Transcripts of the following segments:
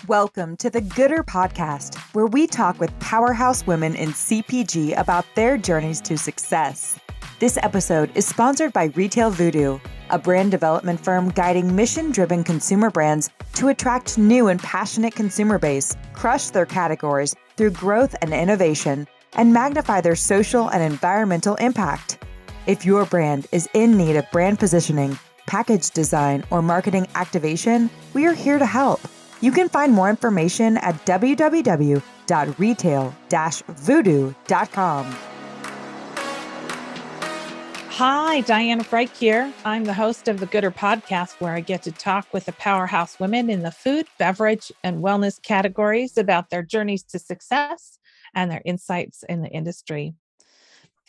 Welcome to the Gooder Podcast, where we talk with powerhouse women in CPG about their journeys to success. This episode is sponsored by Retail Voodoo, a brand development firm guiding mission-driven consumer brands to attract new and passionate consumer base, crush their categories through growth and innovation, and magnify their social and environmental impact. If your brand is in need of brand positioning, package design, or marketing activation, we are here to help. You can find more information at www.retail-voodoo.com. Hi, Diana Frike here. I'm the host of the Gooder Podcast, where I get to talk with the powerhouse women in the food, beverage, and wellness categories about their journeys to success and their insights in the industry.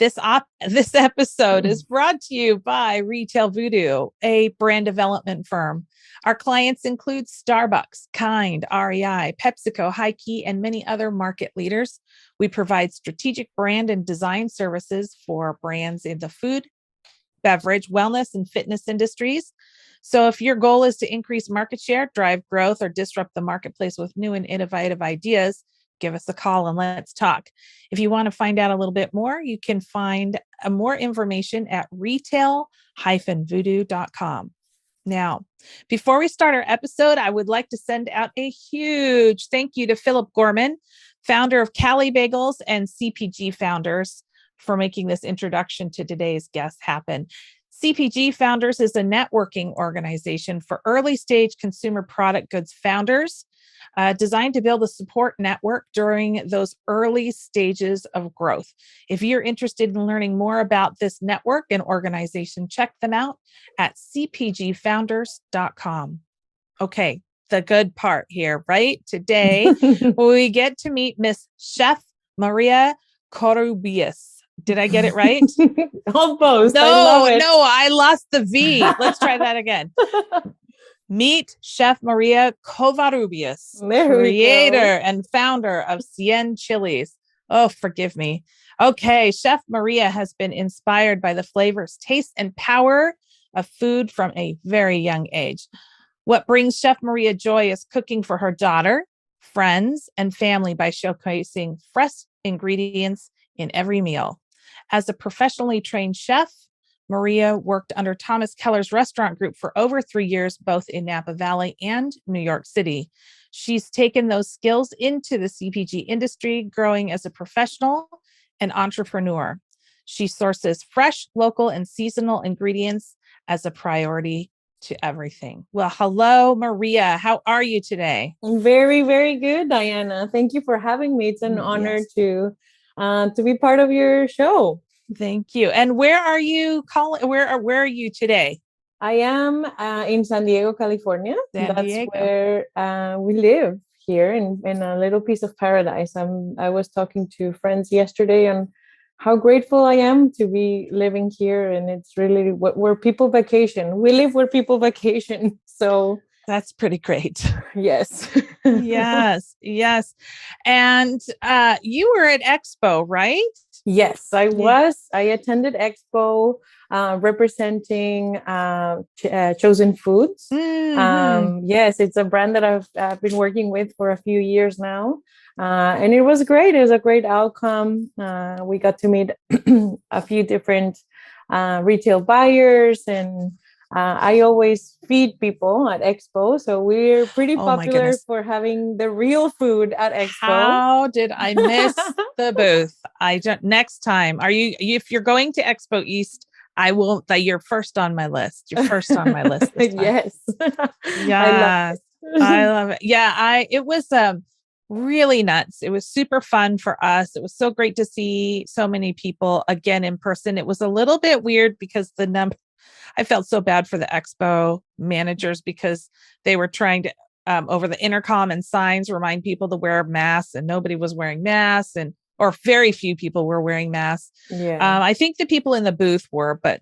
This episode is brought to you by Retail Voodoo, a brand development firm. Our clients include Starbucks, Kind, REI, PepsiCo, Hi-Key, and many other market leaders. We provide strategic brand and design services for brands in the food, beverage, wellness, and fitness industries. So if your goal is to increase market share, drive growth, or disrupt the marketplace with new and innovative ideas, give us a call and let's talk. If you want to find out a little bit more, you can find more information at retail-voodoo.com. Now, before we start our episode, I would like to send out a huge thank you to Philip Gorman, founder of Cali Bagels and CPG Founders, for making this introduction to today's guest happen. CPG Founders is a networking organization for early stage consumer product goods founders, designed to build a support network during those early stages of growth. If you're interested in learning more about this network and organization, check them out at cpgfounders.com. Okay, the good part here, right? Today, we get to meet Miss Chef Maria Covarrubias. Did I get it right? Almost. No, I lost the V. Let's try that again. Meet Chef Maria Covarrubias, creator and founder of Cien Chiles. Oh, forgive me. Okay, Chef Maria has been inspired by the flavors, taste, and power of food from a very young age. What brings Chef Maria joy is cooking for her daughter, friends, and family by showcasing fresh ingredients in every meal. As a professionally trained chef, Maria worked under Thomas Keller's restaurant group for over 3 years, both in Napa Valley and New York City. She's taken those skills into the CPG industry, growing as a professional and entrepreneur. She sources fresh, local, and seasonal ingredients as a priority to everything. Well, hello, Maria. How are you today? Very, very good, Diana. Thank you for having me. It's an honor to be part of your show. Thank you. And where are you calling? Where are you today? I am in San Diego, California. That's where we live here in a little piece of paradise. I was talking to friends yesterday on how grateful I am to be living here. And it's really where people vacation. We live where people vacation. So that's pretty great. Yes. Yes. And you were at Expo, right? Yes, I was. I attended Expo representing Chosen Foods. Mm-hmm. Yes, it's a brand that I've been working with for a few years now. And it was great. It was a great outcome. We got to meet a few different retail buyers, and I always feed people at Expo. So we're pretty popular for having the real food at Expo. How did I miss the booth? Next time, if you're going to Expo East, I will, you're first on my list. You're first on my list. Yes. Yes. I love it. Yeah. It was really nuts. It was super fun for us. It was so great to see so many people again in person. It was a little bit weird because I felt so bad for the Expo managers because they were trying to, over the intercom and signs, remind people to wear masks, and nobody was wearing masks, or very few people were wearing masks. Yeah. I think the people in the booth were, but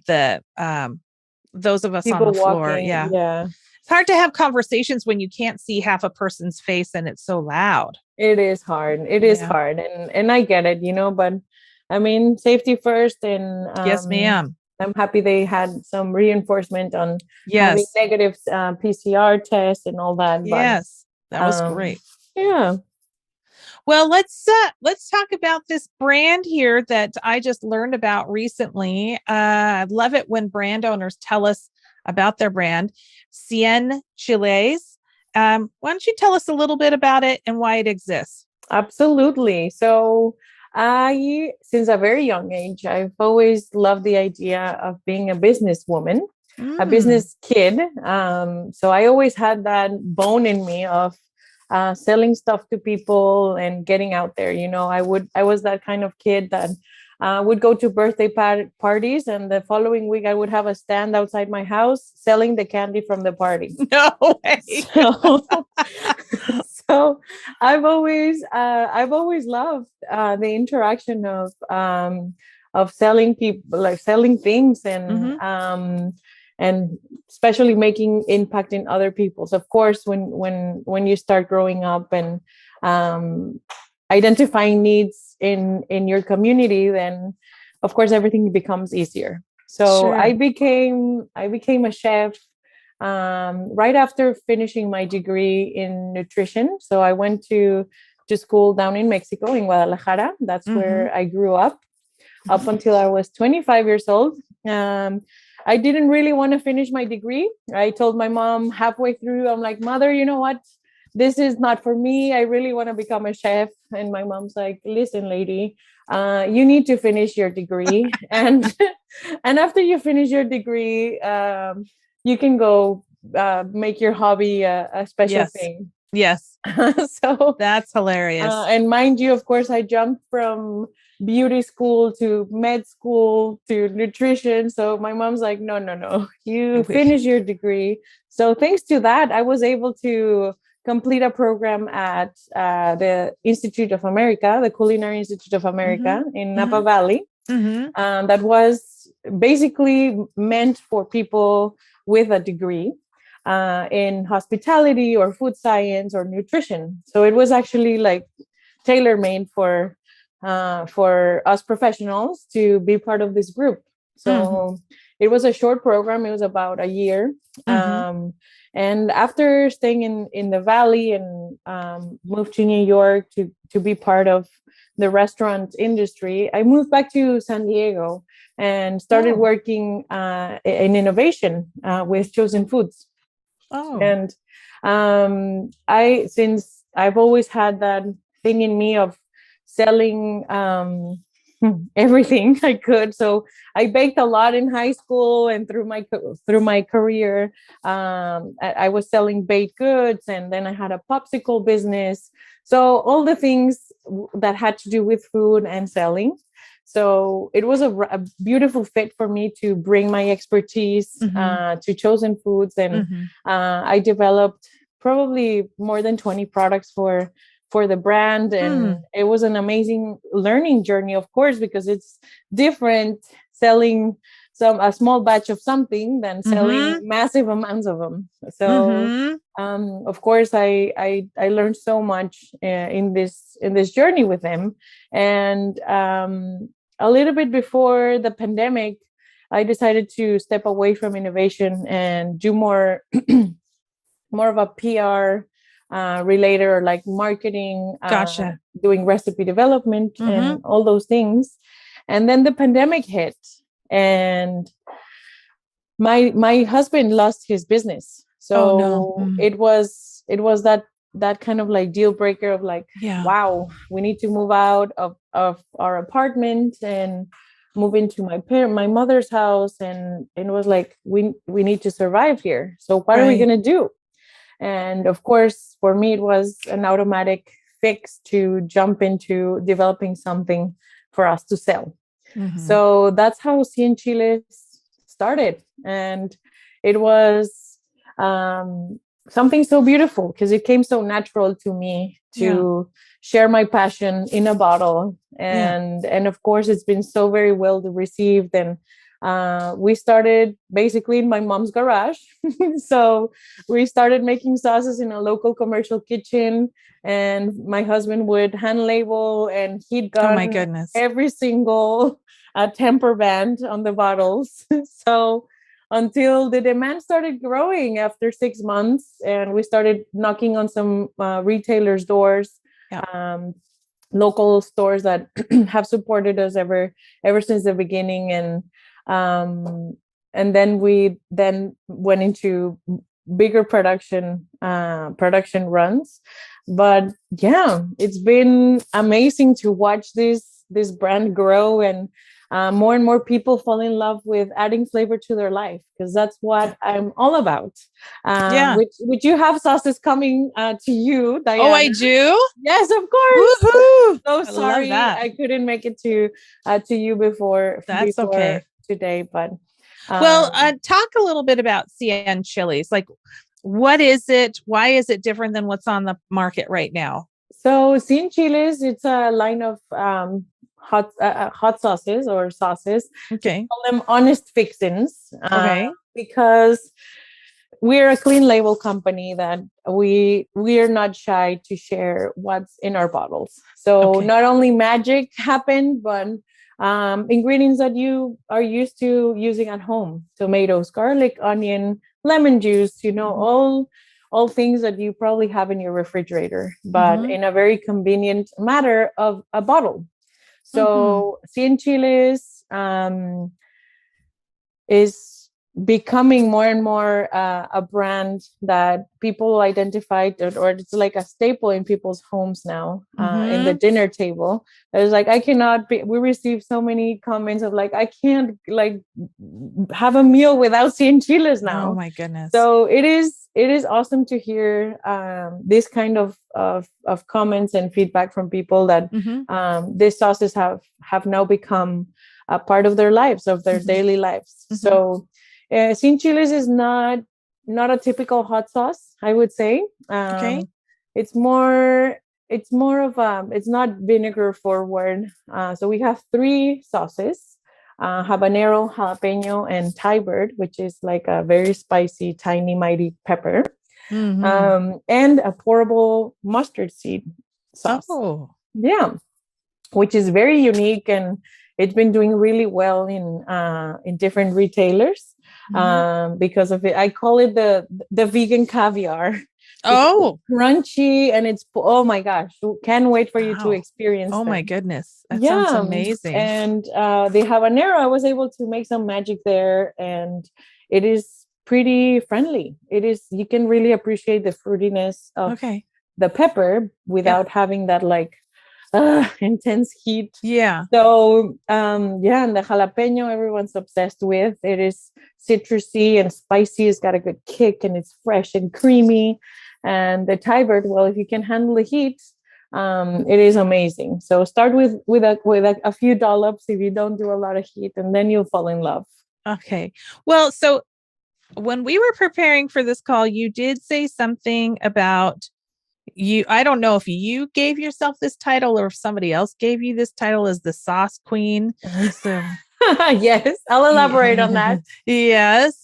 those of us people on the floor, walking, yeah. It's hard to have conversations when you can't see half a person's face and it's so loud. It is hard. It is hard. And I get it, but I mean, safety first. And yes, ma'am. I'm happy they had some reinforcement on having negative PCR tests and all that. Yes. That was great. Yeah. Well, let's talk about this brand here that I just learned about recently. I love it when brand owners tell us about their brand, Cien Chiles. Why don't you tell us a little bit about it and why it exists? Absolutely. So since a very young age, I've always loved the idea of being a businesswoman, a business kid. So I always had that bone in me of selling stuff to people and getting out there. I was that kind of kid that would go to birthday parties, and the following week I would have a stand outside my house selling the candy from the party. No way. So I've always loved the interaction of selling people, like selling things, and especially making impact in other people's. Of course, when you start growing up and identifying needs in your community, then of course everything becomes easier. So Sure. I became a chef right after finishing my degree in nutrition. So I went to school down in Mexico, in Guadalajara. That's where I grew up until I was 25 years old. I didn't really want to finish my degree. I told my mom halfway through, I'm like, Mother, you know what? This is not for me. I really want to become a chef. And my mom's like, listen, lady, you need to finish your degree. and after you finish your degree, you can go make your hobby a special thing. Yes. So that's hilarious. And mind you, of course, I jumped from beauty school to med school to nutrition. So my mom's like, no, you finish your degree. So thanks to that, I was able to complete a program at the Institute of America, the Culinary Institute of America in Napa Valley. That was basically meant for people with a degree in hospitality or food science or nutrition. So it was actually like tailor-made for us professionals to be part of this group. So it was a short program. It was about a year. And after staying in the Valley and moved to New York to be part of the restaurant industry, I moved back to San Diego and started working in innovation with Chosen Foods. And since I've always had that thing in me of selling everything I could. So I baked a lot in high school and through my career. I was selling baked goods, and then I had a popsicle business. So all the things that had to do with food and selling. So it was a beautiful fit for me to bring my expertise to Chosen Foods. And I developed probably more than 20 products for the brand. And it was an amazing learning journey, of course, because it's different selling a small batch of something than selling massive amounts of them. So of course I learned so much in this journey with them. And a little bit before the pandemic, I decided to step away from innovation and do more of a PR related, or like marketing, doing recipe development and all those things. And then the pandemic hit, and my husband lost his business. So it was that kind of like deal breaker of like, wow, we need to move out of our apartment and move into my mother's house. And it was like, we need to survive here. So what are we going to do? And of course, for me, it was an automatic fix to jump into developing something for us to sell. So that's how Cien Chiles started. And it was something so beautiful because it came so natural to me to share my passion in a bottle. And of course, it's been so very well received. And we started basically in my mom's garage. So we started making sauces in a local commercial kitchen, and my husband would hand label, and he'd got every single temper band on the bottles. So until the demand started growing after 6 months, and we started knocking on some retailers' doors. Yeah. Local stores that have supported us ever since the beginning, and then we went into bigger production runs. But yeah, it's been amazing to watch this brand grow, and more and more people fall in love with adding flavor to their life, because that's what I'm all about. Yeah. Which you have sauces coming to you, Diana. Oh, I do? Yes, of course. Woohoo! So sorry I couldn't make it to you before That's okay. today, but well, talk a little bit about Cien Chiles. Like, what is it? Why is it different than what's on the market right now? So Cien Chiles, it's a line of hot sauces or sauces. Okay. We call them honest fixins. Okay. Because we're a clean label company that we are not shy to share what's in our bottles. So not only magic happened, but ingredients that you are used to using at home: tomatoes, garlic, onion, lemon juice, all things that you probably have in your refrigerator, but in a very convenient matter of a bottle. So Cien Chiles is becoming more and more a brand that people identify, or it's like a staple in people's homes now, in the dinner table. There's like, we receive so many comments of like, I can't like have a meal without Cien Chiles now. Oh my goodness. So it is awesome to hear this kind of comments and feedback from people that these sauces have now become a part of their lives, of their daily lives. So Cien Chiles is not a typical hot sauce, I would say. It's more of it's not vinegar forward. So we have 3 sauces: habanero, jalapeno, and Thai-bird, which is like a very spicy, tiny, mighty pepper, and a pourable mustard seed sauce. Yeah, which is very unique, and it's been doing really well in different retailers. Because of it, I call it the vegan caviar. Oh, it's crunchy, and oh my gosh, can't wait for you to experience. Oh my goodness, that sounds amazing. And the habanero, I was able to make some magic there, and it is pretty friendly. You can really appreciate the fruitiness of the pepper without having that like intense heat. Yeah. So and the jalapeno, everyone's obsessed with. It is citrusy and spicy. It's got a good kick, and it's fresh and creamy. And the Thai-bird, well, if you can handle the heat, it is amazing. So start with a few dollops if you don't do a lot of heat, and then you'll fall in love. Okay. Well, so when we were preparing for this call, you did say something about I don't know if you gave yourself this title or if somebody else gave you this title as the sauce queen. So yes, I'll elaborate on that. Yes.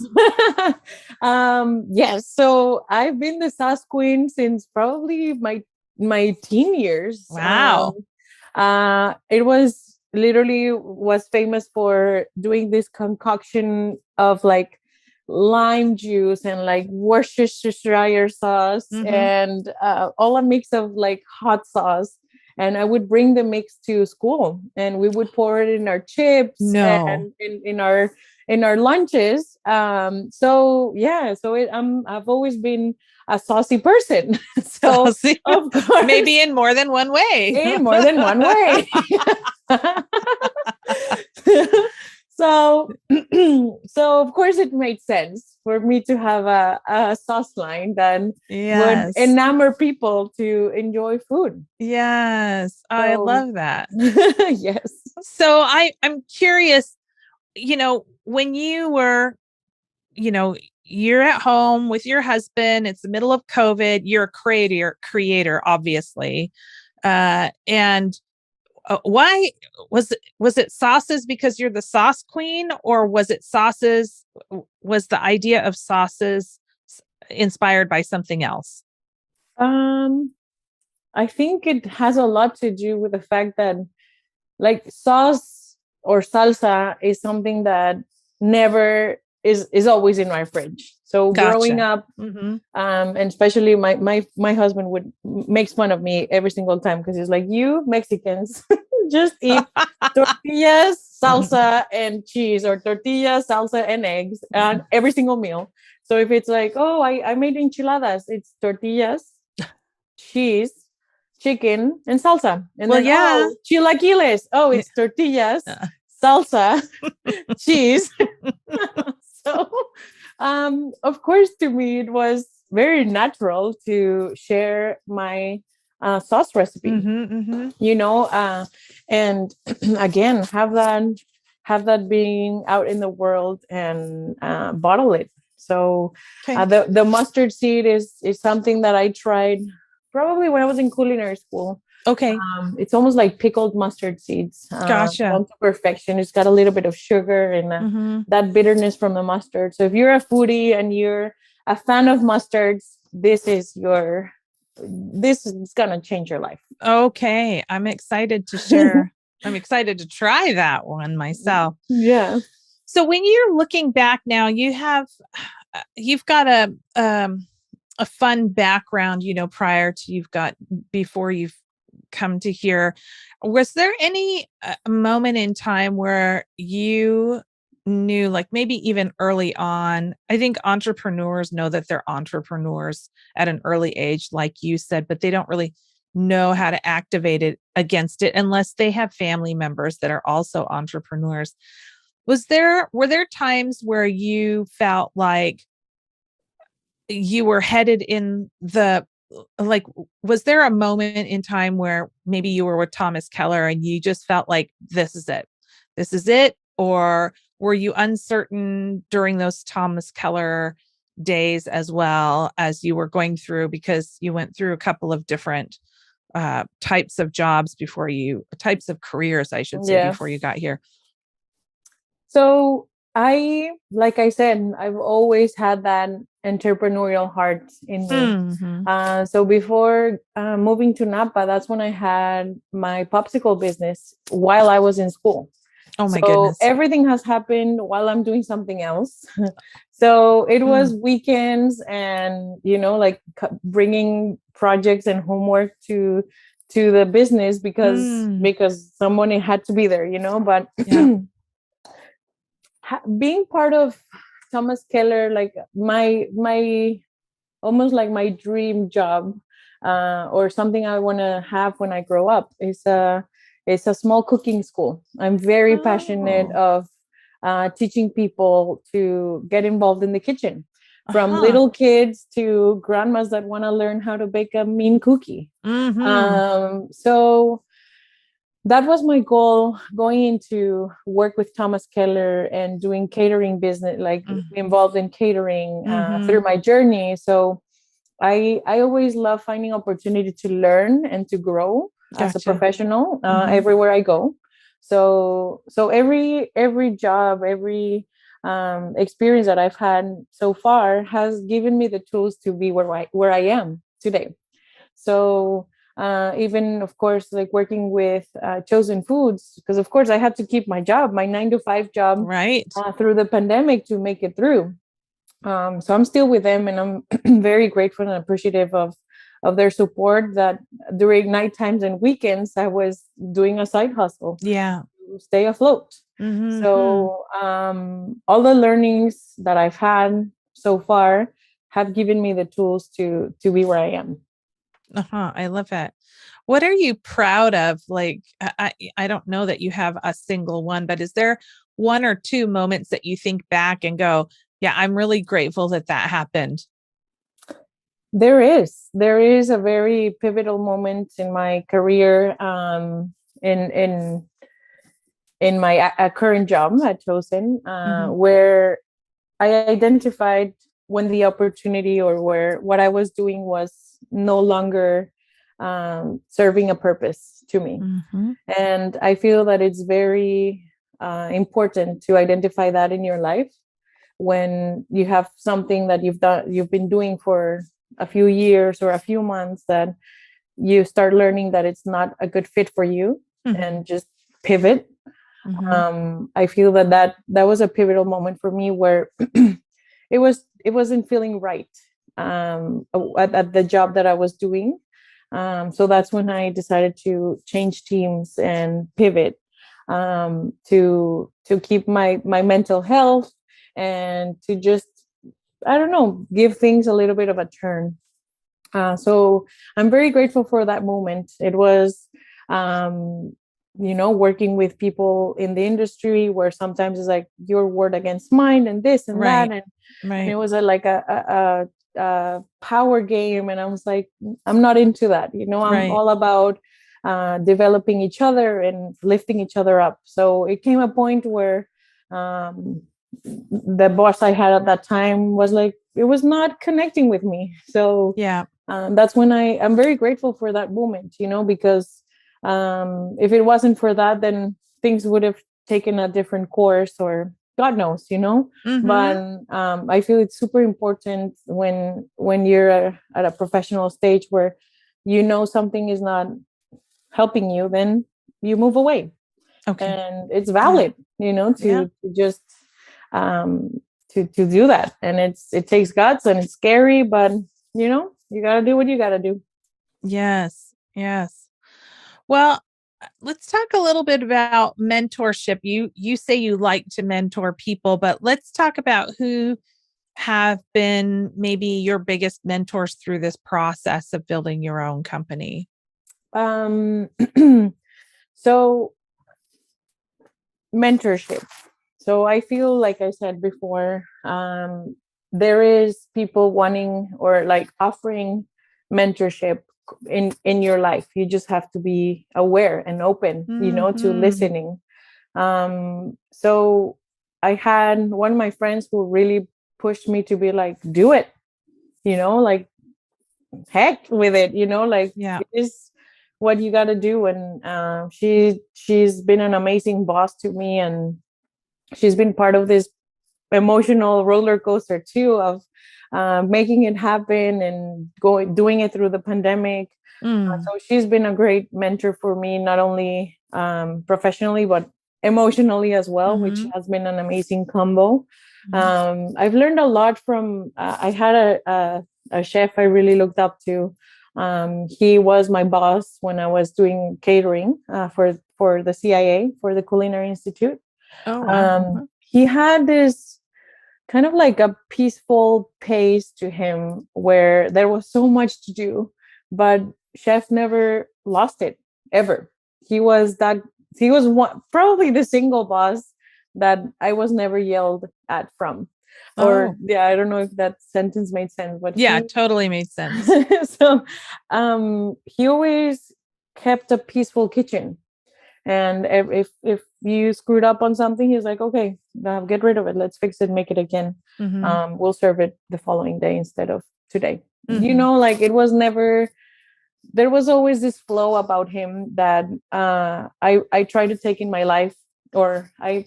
Yes. So I've been the sauce queen since probably my teen years. Wow. It was famous for doing this concoction of like lime juice and like Worcestershire sauce and all a mix of like hot sauce. And I would bring the mix to school, and we would pour it in our chips and in our lunches. So I've always been a saucy person. So saucy. Of course, maybe in more than one way. In more than one way. So of course it made sense for me to have a sauce line that would enamor people to enjoy food. Yes. I love that. Yes. So I'm curious, when you were, you're at home with your husband, it's the middle of COVID, you're a creator, obviously. And why was it sauces because you're the sauce queen, or was the idea of sauces inspired by something else? I think it has a lot to do with the fact that like sauce or salsa is something that never is always in my fridge. So growing up, and especially my husband makes fun of me every single time, because he's like, you Mexicans just eat tortillas, salsa, and cheese, or tortillas, salsa, and eggs on every single meal. So if it's like, oh, I made enchiladas, it's tortillas, cheese, chicken, and salsa. And Well, then, oh, chilaquiles. Oh, it's tortillas, salsa, cheese. So, of course, to me, it was very natural to share my sauce recipe, you know, and again, have that being out in the world, and bottle it. So the mustard seed is something that I tried probably when I was in culinary school. Okay. It's almost like pickled mustard seeds. Gotcha. Down to perfection. It's got a little bit of sugar and that bitterness from the mustard. So if you're a foodie and you're a fan of mustards, this is gonna change your life. Okay. I'm excited to share. I'm excited to try that one myself. Yeah. So when you're looking back now, you've got a fun background, you know, before you've come to here. Was there any moment in time where you knew, like maybe even early on? I think entrepreneurs know that they're entrepreneurs at an early age, like you said, but they don't really know how to activate it against it unless they have family members that are also entrepreneurs. Were there times where you felt like you were headed in was there a moment in time where maybe you were with Thomas Keller and you just felt like this is it? Or were you uncertain during those Thomas Keller days as well as you were going through, because you went through a couple of different types of careers, I should say, before you got here? So like I said, I've always had that entrepreneurial heart in me. So before moving to Napa, that's when I had my popsicle business while I was in school. Oh my goodness. Everything has happened while I'm doing something else. So it was weekends and, you know, like bringing projects and homework to the business because someone had to be there, you know, but being part of Thomas Keller, like my almost like my dream job, or something I want to have when I grow up, is it's a small cooking school. I'm very passionate of teaching people to get involved in the kitchen, from little kids to grandmas that want to learn how to bake a mean cookie. So that was my goal, going into work with Thomas Keller and doing catering business, like involved in catering through my journey. So I always love finding opportunity to learn and to grow as a professional everywhere I go. So every job, every experience that I've had so far has given me the tools to be where I am today. So even, of course, like working with Chosen Foods, because of course I had to keep my job, my 9-to-5 job, through the pandemic to make it through. So I'm still with them, and I'm very grateful and appreciative of their support, that during night times and weekends I was doing a side hustle to stay afloat. So all the learnings that I've had so far have given me the tools to be where I am. I love it. What are you proud of? Like, I don't know that you have a single one, but is there one or two moments that you think back and go, yeah, I'm really grateful that happened? There is a very pivotal moment in my career, in my current job at Chosen, where I identified when the opportunity, or where what I was doing was no longer serving a purpose to me. And I feel that it's very important to identify that in your life when you have something that you've been doing for a few years or a few months, that you start learning that it's not a good fit for you, and just pivot. I feel that was a pivotal moment for me where it wasn't feeling right at the job that I was doing. So that's when I decided to change teams and pivot to keep my mental health and to just, I don't know, give things a little bit of a turn. So I'm very grateful for that moment. It was, working with people in the industry where sometimes it's like your word against mine and this and that. And it was like a power game. And I was like, I'm not into that. I'm all about developing each other and lifting each other up. So it came a point where the boss I had at that time was like, it was not connecting with me. So that's when I'm very grateful for that moment, because if it wasn't for that, then things would have taken a different course, or God knows, But I feel it's super important when you're at a professional stage where something is not helping you, then you move away. Okay. And it's valid, to just to do that. And it takes guts and it's scary, but you got to do what you got to do. Yes. Well, let's talk a little bit about mentorship. You say you like to mentor people, but let's talk about who have been maybe your biggest mentors through this process of building your own company. So mentorship. So I feel, like I said before, there is people wanting or like offering mentorship in your life. You just have to be aware and open, to listening. So I had one of my friends who really pushed me to be like, do it, like heck with it, it is what you got to do. And she's been an amazing boss to me, and she's been part of this emotional roller coaster too of making it happen and doing it through the pandemic. So she's been a great mentor for me, not only professionally, but emotionally as well, which has been an amazing combo. I've learned a lot from, I had a chef I really looked up to. He was my boss when I was doing catering for the CIA, for the Culinary Institute. Oh, wow. He had this kind of like a peaceful pace to him where there was so much to do, but chef never lost it ever. He was probably the single boss that I was never yelled at from. Or I don't know if that sentence made sense, but it totally made sense. So he always kept a peaceful kitchen. And if you screwed up on something, he's like, okay, get rid of it. Let's fix it, make it again. We'll serve it the following day instead of today. Like it was never, there was always this flow about him that I try to take in my life, or I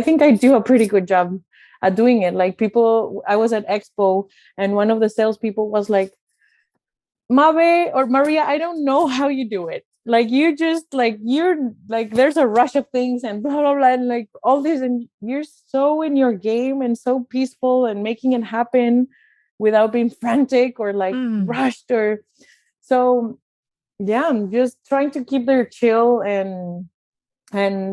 think I do a pretty good job at doing it. Like I was at Expo and one of the salespeople was like, Mabe or Maria, I don't know how you do it. Like you just like, you're like, there's a rush of things and blah, blah, blah, and like all this, and you're so in your game and so peaceful and making it happen without being frantic or like rushed or so. Yeah, I'm just trying to keep there chill and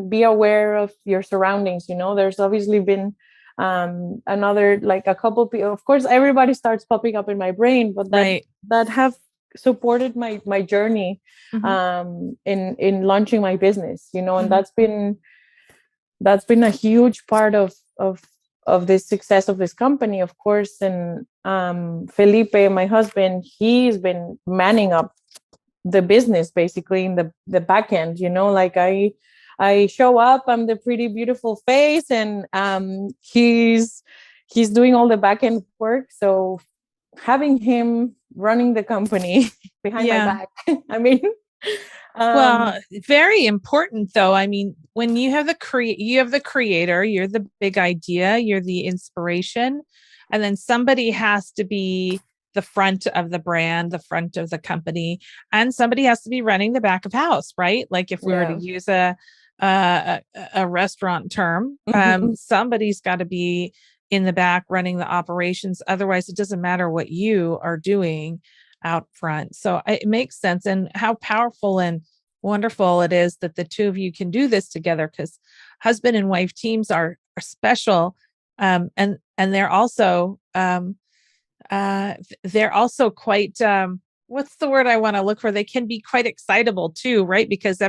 be aware of your surroundings. There's obviously been another, like a couple people, of course, everybody starts popping up in my brain, but that have supported my journey in launching my business, and that's been a huge part of this success of this company, of course. And Felipe, my husband, he's been manning up the business basically in the back end, like I show up, I'm the pretty beautiful face, and he's doing all the back end work. So having him running the company behind my back, I mean, well, very important though. I mean, when you have the creator, you're the big idea, you're the inspiration, and then somebody has to be the front of the brand, the front of the company, and somebody has to be running the back of house, right? Like if we were to use a a restaurant term. Somebody's got to be in the back running the operations. Otherwise, it doesn't matter what you are doing out front. So it makes sense. And how powerful and wonderful it is that the two of you can do this together, because husband and wife teams are special. And they're also quite, what's the word I want to look for? They can be quite excitable too, right? Because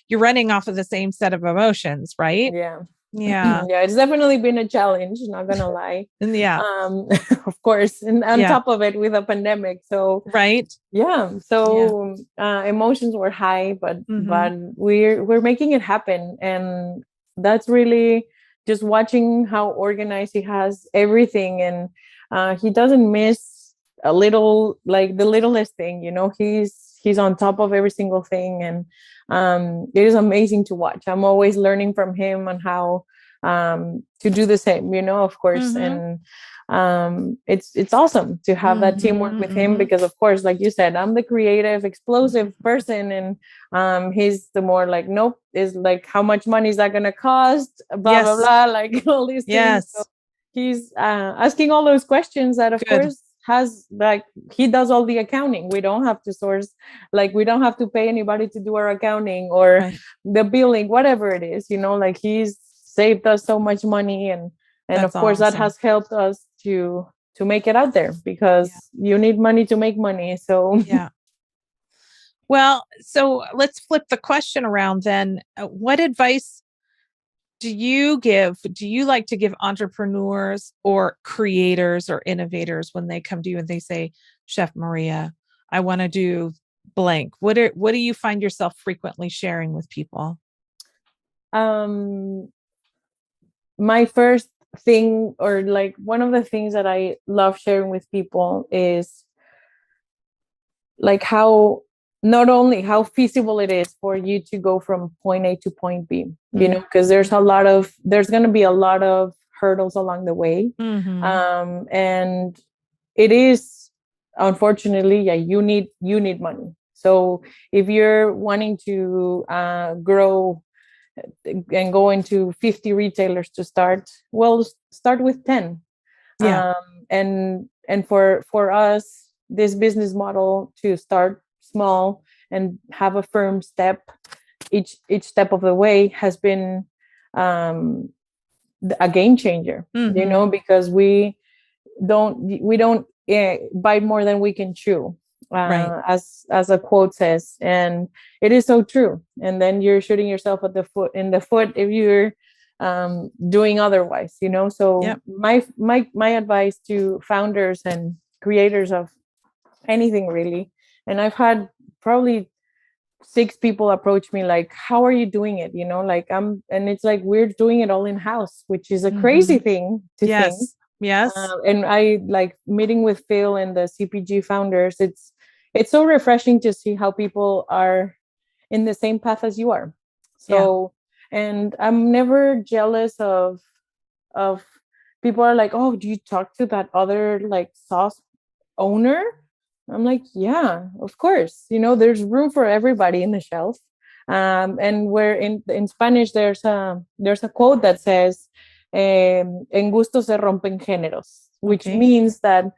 you're running off of the same set of emotions, right? Yeah. Yeah. Yeah. It's definitely been a challenge, not gonna lie. Yeah. Of course. And on top of it with a pandemic. So, right. Yeah. So, emotions were high, but we're making it happen. And that's really just watching how organized he has everything. And he doesn't miss a little, like the littlest thing, he's on top of every single thing. And it is amazing to watch. I'm always learning from him on how to do the same, of course. And it's awesome to have that teamwork with him, because of course, like you said, I'm the creative, explosive person, and he's the more like, nope, is like, how much money is that gonna cost, blah blah blah, like all these things. So he's asking all those questions that of course has, like, he does all the accounting. We don't have to source, like, we don't have to pay anybody to do our accounting or the billing, whatever it is, like, he's saved us so much money. And of course that has helped us to make it out there, because you need money to make money. So well, so let's flip the question around then. What advice do you like to give entrepreneurs or creators or innovators when they come to you and they say, Chef Maria, I want to do blank? What do you find yourself frequently sharing with people? My first thing, or like one of the things that I love sharing with people, is like not only how feasible it is for you to go from point A to point B, because there's going to be a lot of hurdles along the way. And it is, unfortunately, you need money. So if you're wanting to grow and go into 50 retailers to start with 10. And for us, this business model, to start small and have a firm step each step of the way, has been a game changer, because we don't bite more than we can chew, as a quote says. And it is so true. And then you're shooting yourself in the foot if you're doing otherwise, so my advice to founders and creators of anything, really, and I've had probably 6 people approach me like, how are you doing it, like, and it's like, we're doing it all in house, which is a crazy thing to think. And I like meeting with Phil and the CPG founders. It's so refreshing to see how people are in the same path as you are. So, and I'm never jealous of people are like, oh, do you talk to that other like sauce owner? I'm like, yeah, of course. There's room for everybody in the shelf. And where in Spanish, there's a quote that says, en gusto se rompen géneros, which means that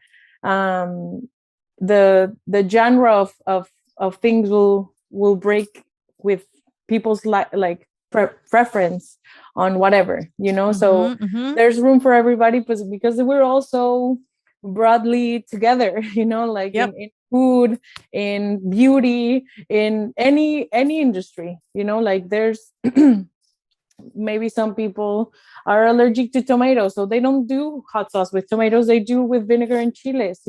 the genre of things will break with people's preference on whatever, so there's room for everybody, because we're also broadly together, like in food, in beauty, in any industry, like there's maybe some people are allergic to tomatoes, so they don't do hot sauce with tomatoes, they do with vinegar and chiles,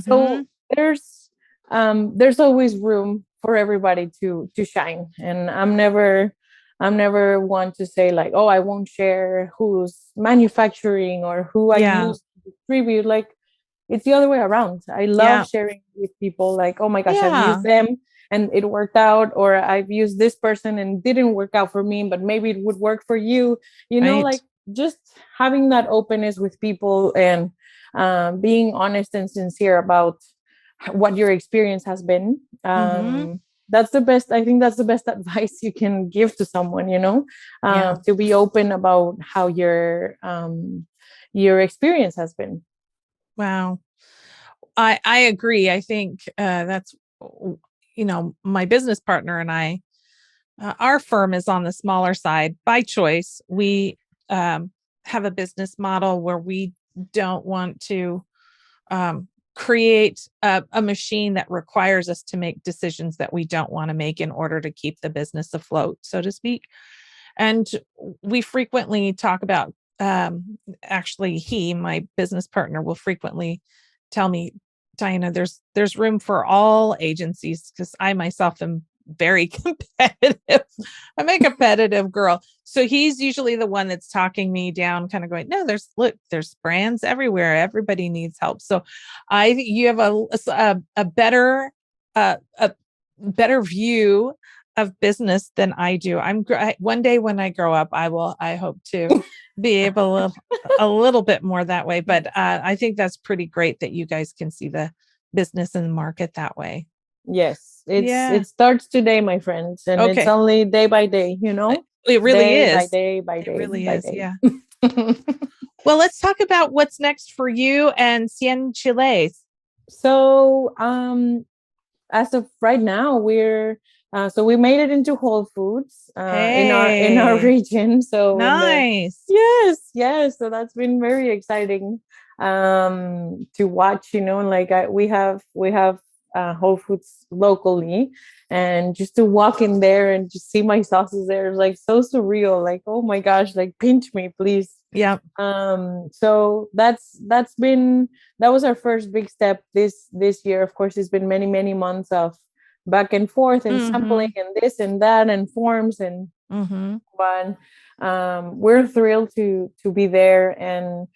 so there's always room for everybody to shine. And I'm never one to say like, oh, I won't share who's manufacturing or who I use to distribute. Like, it's the other way around. I love sharing with people like, oh my gosh, I've used them and it worked out, or I've used this person and didn't work out for me, but maybe it would work for you, like just having that openness with people, and being honest and sincere about what your experience has been. that's the best. I think that's the best advice you can give to someone, to be open about how your experience has been. Wow. I agree. I think that's, my business partner and I, our firm is on the smaller side by choice. We have a business model where we don't want to create a machine that requires us to make decisions that we don't want to make in order to keep the business afloat, so to speak. And we frequently talk about, actually, my business partner will frequently tell me, Diana, there's room for all agencies, because I myself am very competitive. I'm a competitive girl. So he's usually the one that's talking me down, kind of going, no, there's brands everywhere. Everybody needs help. So I think you have a better view of business than I do. One day when I grow up, I hope to be able a little bit more that way. But I think that's pretty great that you guys can see the business and the market that way. Yes, it starts today, my friends, and it's only day by day, It really is. Day by day. It really is. Yeah. Well, let's talk about what's next for you and Cien Chiles. So, as of right now, we made it into Whole Foods in our region. So nice. Yes. So that's been very exciting to watch. We have Whole Foods locally, and just to walk in there and just see my sauces there is like so surreal. Like, oh my gosh, like pinch me, please. Yeah. So that was our first big step this year. Of course, it's been many months of back and forth and sampling and this and that and forms and but we're thrilled to be there. And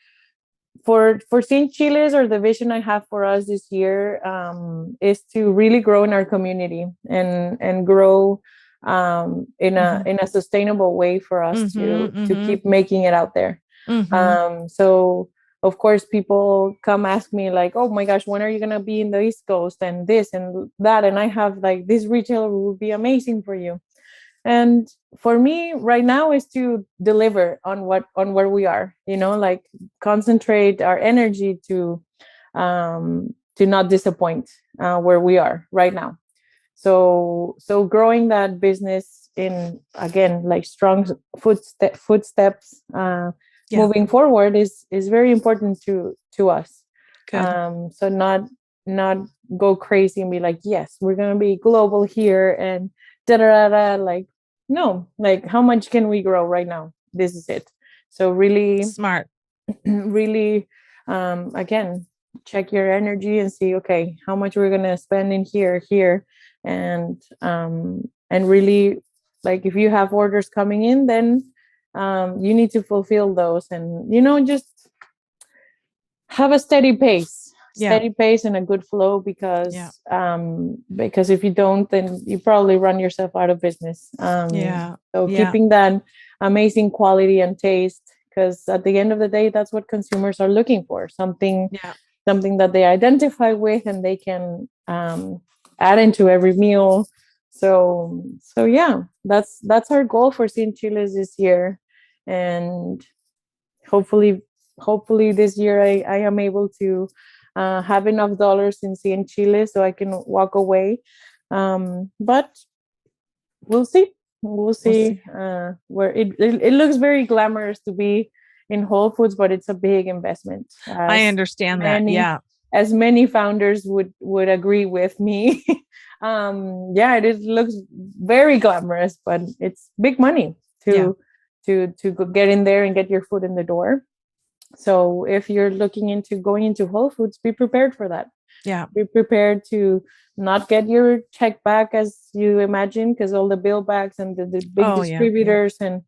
for Cien Chiles, or the vision I have for us this year, is to really grow in our community and grow in a sustainable way for us to keep making it out there. So of course, people come ask me like, oh my gosh, when are you gonna be in the East Coast and this and that? And I have like, this retailer would be amazing for you. And for me right now is to deliver on where we are, like concentrate our energy to not disappoint where we are right now. So growing that business in, again, like strong footsteps, moving forward is very important to us. So not go crazy and be like, yes, we're gonna be global here and like, no, like how much can we grow right now? This is it. So really smart. Really, again, check your energy and see, okay, how much we're gonna spend in here, and really, like, if you have orders coming in, then you need to fulfill those, and just have a steady pace and a good flow, because if you don't, then you probably run yourself out of business. So keeping that amazing quality and taste, because at the end of the day, that's what consumers are looking for, something that they identify with and they can add into every meal. So yeah, that's our goal for Cien Chiles this year. And hopefully this year I am able to have enough dollars in Cien Chiles so I can walk away. But we'll see. Where it looks very glamorous to be in Whole Foods, but it's a big investment. I understand that. Yeah. As many founders would agree with me. It looks very glamorous, but it's big money to get in there and get your foot in the door. So if you're looking into going into Whole Foods, be prepared for that. Yeah. Be prepared to not get your check back as you imagine, because all the bill backs and the big distributors and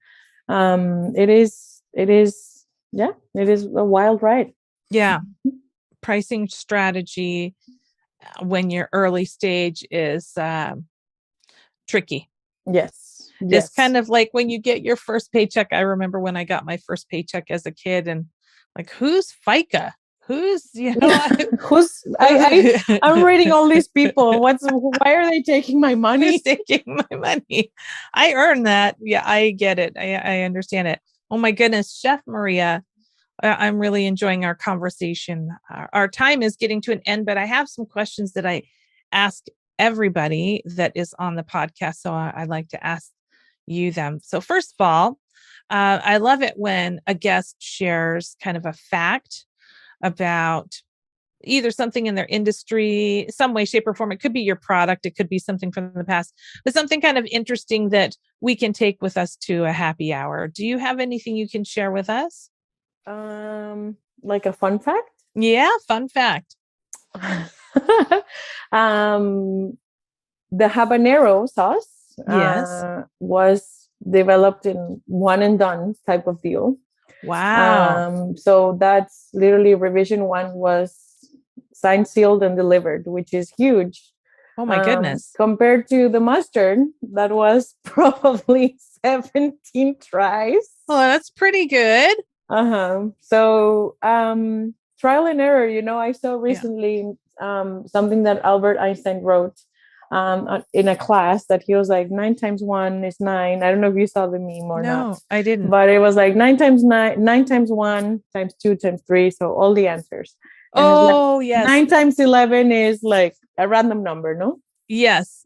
it is a wild ride. Yeah. Pricing strategy when you're early stage is tricky. Yes. It's kind of like when you get your first paycheck. I remember when I got my first paycheck as a kid, and like, who's FICA? who's, I'm reading all these people. Why are they taking my money? Who's taking my money? I earned that. Yeah, I get it. I understand it. Oh my goodness, Chef Maria, I'm really enjoying our conversation. Our time is getting to an end, but I have some questions that I ask everybody that is on the podcast. So I'd like to ask you them. So first of all, I love it when a guest shares kind of a fact about either something in their industry, some way, shape, or form. It could be your product. It could be something from the past, but something kind of interesting that we can take with us to a happy hour. Do you have anything you can share with us? Like a fun fact? Yeah, fun fact. The habanero sauce was developed in one and done type of deal. Wow. So that's literally revision 1 was signed, sealed, and delivered, which is huge. Oh my goodness. Compared to the mustard, that was probably 17 tries. Oh, that's pretty good. So trial and error, I saw recently something that Albert Einstein wrote in a class that he was like 9 times 1 is 9. I don't know if you saw the meme or not. No, I didn't. But it was like 9 times 9 times 1 times 2 times 3. So all the answers. And yes. 9 times 11 is like a random number, no? Yes.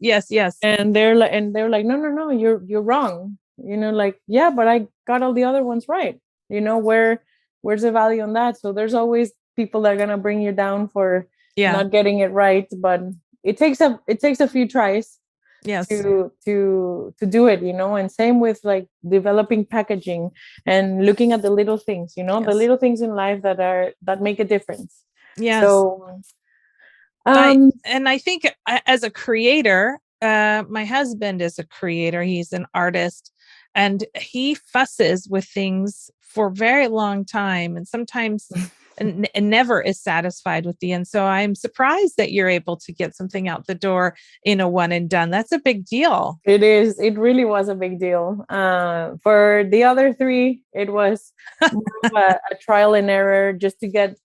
And they're like, no, you're wrong. Like, yeah, but I got all the other ones right. Where's the value on that? So there's always people that are gonna bring you down for not getting it right, but it takes a few tries to do it, and same with like developing packaging and looking at the little things, the little things in life that make a difference. So I think as a creator, my husband is a creator. He's an artist, and he fusses with things for a very long time, and sometimes and never is satisfied with the end. So I'm surprised that you're able to get something out the door in a one and done. That's a big deal. It is. It really was a big deal. For the other 3, it was more of a trial and error just to get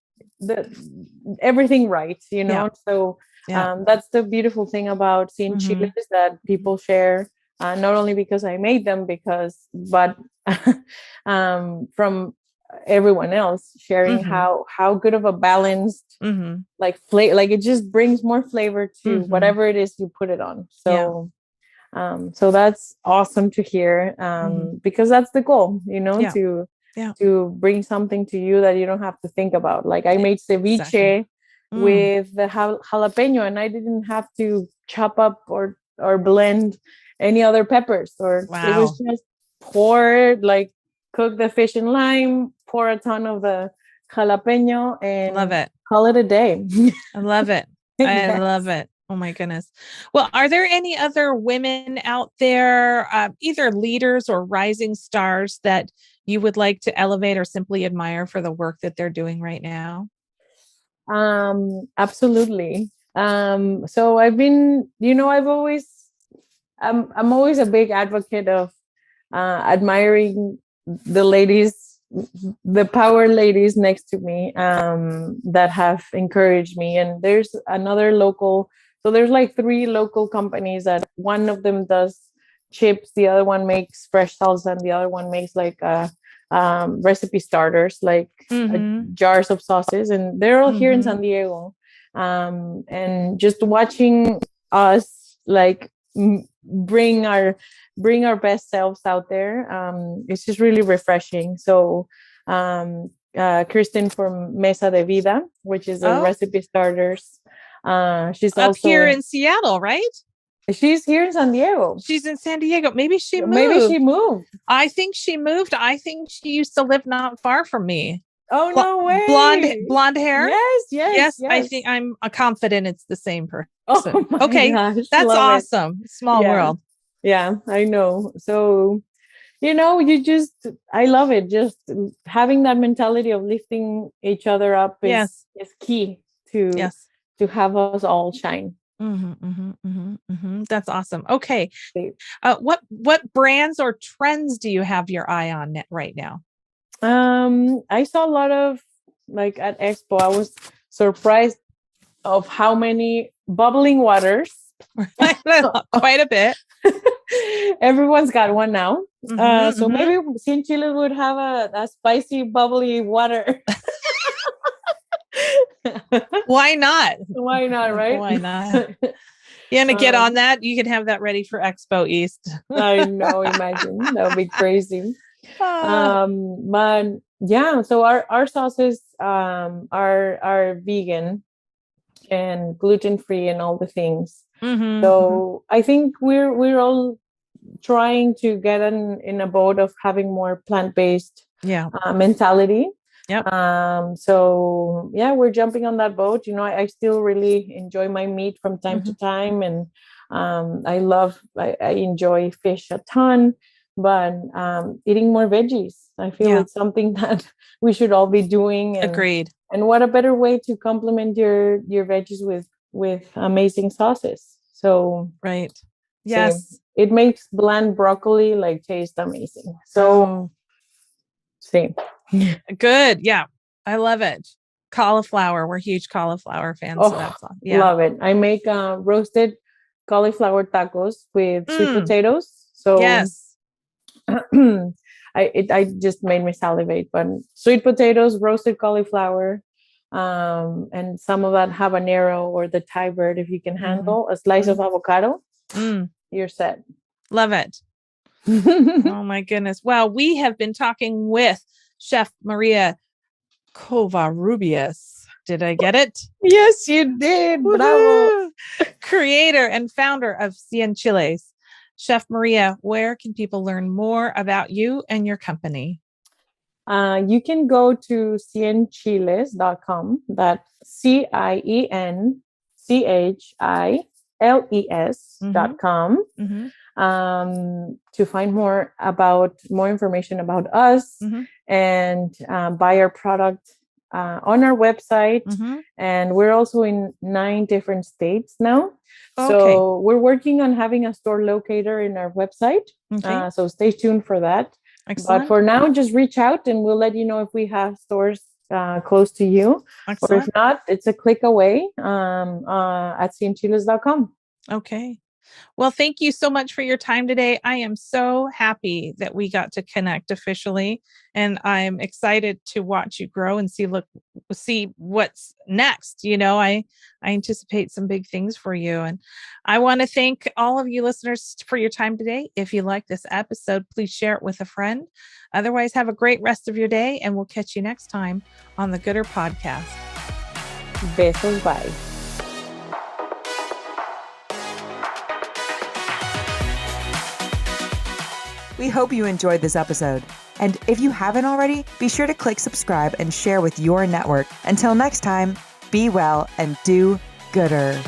everything right, So that's the beautiful thing about Cien Chiles that people share, not only because I made them, but from everyone else sharing how good of a balanced like it just brings more flavor to whatever it is you put it on. So so that's awesome to hear, because that's the goal, to bring something to you that you don't have to think about. Like I made ceviche with the jalapeno, and I didn't have to chop up or blend any other peppers, or it was just cook the fish in lime, pour a ton of the jalapeno, and love it. Call it a day. I love it. I love it. Oh my goodness. Well, are there any other women out there, either leaders or rising stars, that you would like to elevate or simply admire for the work that they're doing right now? Absolutely. So I've been, I'm always a big advocate of admiring the ladies, the power ladies next to me, that have encouraged me. And there's another local, so there's like 3 local companies that one of them does chips, the other one makes fresh salsa, and the other one makes like recipe starters, like jars of sauces, and they're all here in San Diego. And just watching us like bring our best selves out there, it's just really refreshing. So Kristen from Mesa de Vida, which is a recipe starters, she's up also here in Seattle, right? She's here in San Diego. She's in San Diego. Maybe she moved. I think she moved. I think she used to live not far from me. Oh, no way. Blonde hair? Yes. I think I'm confident it's the same person. Oh okay. Gosh, that's awesome. Small world. Yeah, I know. So, I love it. Just having that mentality of lifting each other up is key to have us all shine. That's awesome. Okay. What brands or trends do you have your eye on right now? I saw a lot of like at Expo, I was surprised of how many bubbling waters. Quite a bit. Everyone's got one now. So maybe Cien Chiles would have a spicy, bubbly water. Why not? Why not, right? Why not? You want to get on that? You can have that ready for Expo East. I know, imagine. That would be crazy. But yeah, so our sauces are vegan and gluten-free and all the things. So I think we're all trying to get in a boat of having more plant-based mentality. Yep. So yeah, we're jumping on that boat. You know, I still really enjoy my meat from time to time, and I enjoy fish a ton, but eating more veggies, I feel it's something that we should all be doing. And, agreed. And what a better way to complement your veggies with amazing sauces. So right. Yes. It makes bland broccoli like taste amazing. So same. Good. Yeah. I love it. Cauliflower. We're huge cauliflower fans. Oh, so that's yeah. Love it. I make roasted cauliflower tacos with sweet potatoes. So yes. I just made me salivate, but sweet potatoes, roasted cauliflower, and some of that habanero or the Thai bird, if you can handle a slice of avocado, you're set. Love it. Oh my goodness. Well, we have been talking with Chef Maria Covarrubias. Did I get it? Yes, you did. Bravo. Creator and founder of Cien Chiles. Chef Maria, where can people learn more about you and your company? You can go to cienchiles.com. That's CIENCHILES.com. To find more information about us and buy our product on our website. And we're also in 9 different states now. So we're working on having a store locator in our website. So stay tuned for that. Excellent. But for now, just reach out and we'll let you know if we have stores close to you. Excellent. Or if not, it's a click away at cienchiles.com. Okay. Well, thank you so much for your time today. I am so happy that we got to connect officially, and I'm excited to watch you grow and see what's next. You know, I anticipate some big things for you, and I want to thank all of you listeners for your time today. If you like this episode, please share it with a friend. Otherwise, have a great rest of your day, and we'll catch you next time on the Gooder Podcast. Besos, bye. We hope you enjoyed this episode. And if you haven't already, be sure to click subscribe and share with your network. Until next time, be well and do gooder.